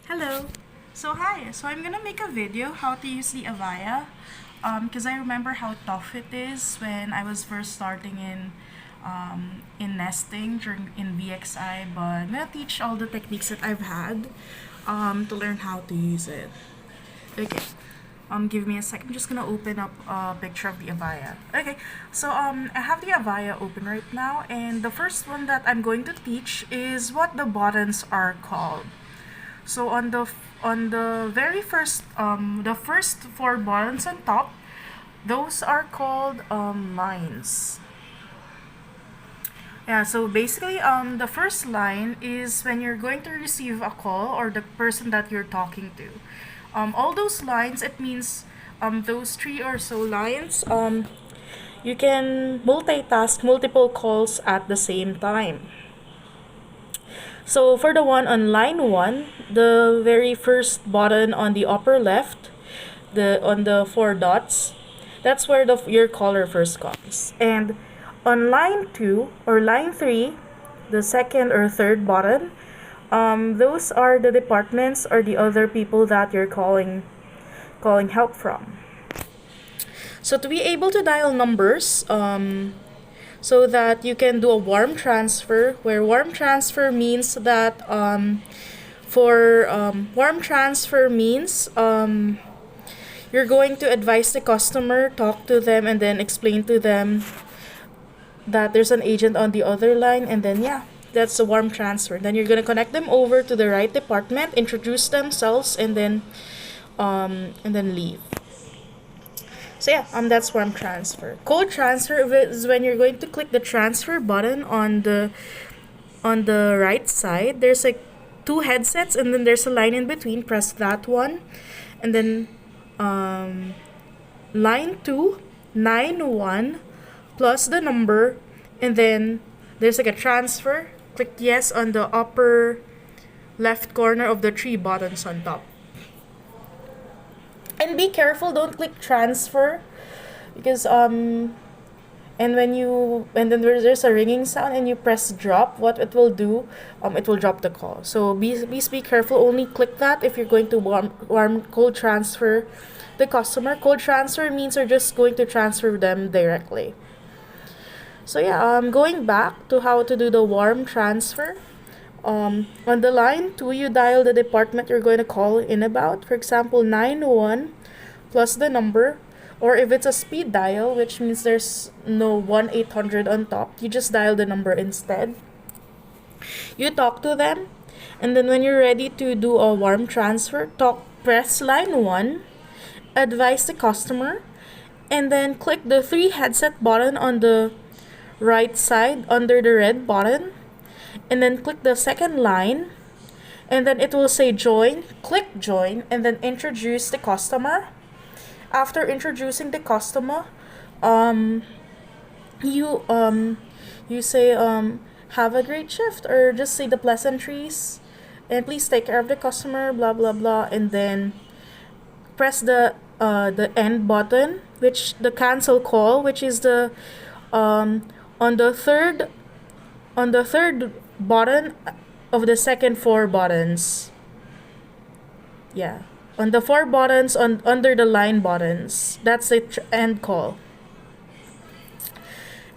Hello. So I'm gonna make a video how to use the Avaya, because I remember how tough it is when I was first starting in nesting during in VXI. But I'm gonna teach all the techniques that I've had, to learn how to use it. Okay. Give me a second. I'm just gonna open up a picture of the Avaya. Okay, so I have the Avaya open right now, and the first one that I'm going to teach is what the buttons are called. So on the very first the first four buttons on top, those are called lines. Yeah, so basically the first line is when you're going to receive a call or the person that you're talking to. All those lines, it means those three or so lines, you can multitask multiple calls at the same time. So for the one on line 1, the very first button on the upper left, the on the four dots, that's where your caller first comes. And on line 2 or line 3, the second or third button, those are the departments or the other people that you're calling help from. So to be able to dial numbers, so that you can do a warm transfer, where warm transfer means that warm transfer means you're going to advise the customer, talk to them, and then explain to them that there's an agent on the other line, and then yeah, that's a warm transfer. Then you're gonna connect them over to the right department, introduce themselves, and then leave. So yeah, that's warm transfer. Cold transfer is when you're going to click the transfer button on the right side. There's like two headsets, and then there's a line in between. Press that one, and then line 2, 9 1 plus the number, and then there's like a transfer. Click yes on the upper left corner of the three buttons on top. And be careful, don't click transfer, because and then there's a ringing sound and you press drop, what it will do, it will drop the call. So be careful, only click that if you're going to warm cold transfer the customer. Cold transfer means you're just going to transfer them directly. So yeah, going back to how to do the warm transfer. On the line 2, you dial the department you're going to call in about. For example, 9 1 plus the number, or if it's a speed dial, which means there's no 1-800 on top, you just dial the number instead. You talk to them, and then when you're ready to do a warm transfer, press line 1, advise the customer, and then click the 3 headset button on the right side under the red button, and then click the second line, and then it will say join. Click join, and then introduce the customer. After introducing the customer, you say have a great shift, or just say the pleasantries, and please take care of the customer, blah blah blah, and then press the end button, which the cancel call, which is the on the third button of the second 4 buttons. Yeah, on the 4 buttons under the line buttons, that's the end call.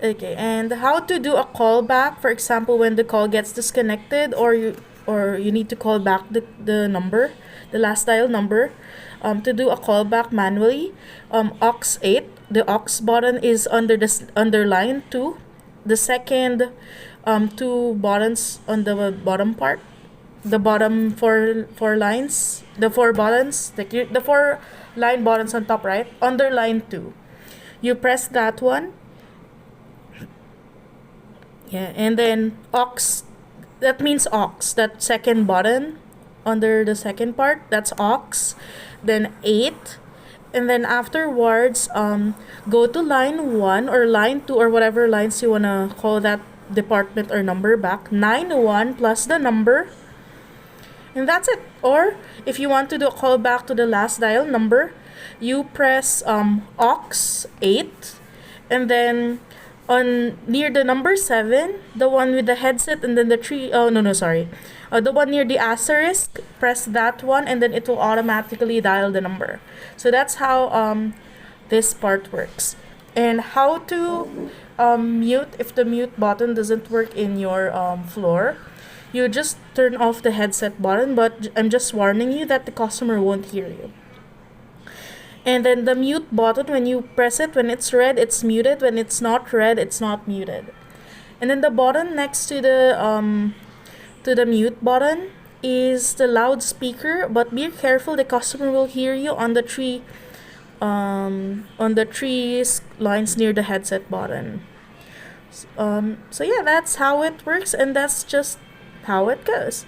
Okay, and how to do a callback, for example, when the call gets disconnected, or you need to call back the number, the last dial number. To do a callback manually, aux 8, the aux button is under line 2. The second 2 buttons on the bottom part, the bottom four lines, the 4 buttons, the 4 line buttons on top, right, under line 2, you press that one. Yeah, and then aux, that means aux, that second button under the second part, that's aux. Then 8, and then afterwards go to line 1 or line 2 or whatever lines you want to call that department or number back. 9 1 plus the number, and that's it. Or if you want to do a call back to the last dial number, you press aux 8, and then On near the number 7, the one with the headset, and then the three, oh no, no, sorry, the one near the asterisk, press that one, and then it will automatically dial the number. So that's how this part works. And how to mute if the mute button doesn't work in your floor. You just turn off the headset button, but I'm just warning you that the customer won't hear you. And then the mute button, when you press it, when it's red, it's muted. When it's not red, it's not muted. And then the button next to the mute button is the loudspeaker, but be careful, the customer will hear you on the three lines near the headset button. So yeah, that's how it works, and that's just how it goes.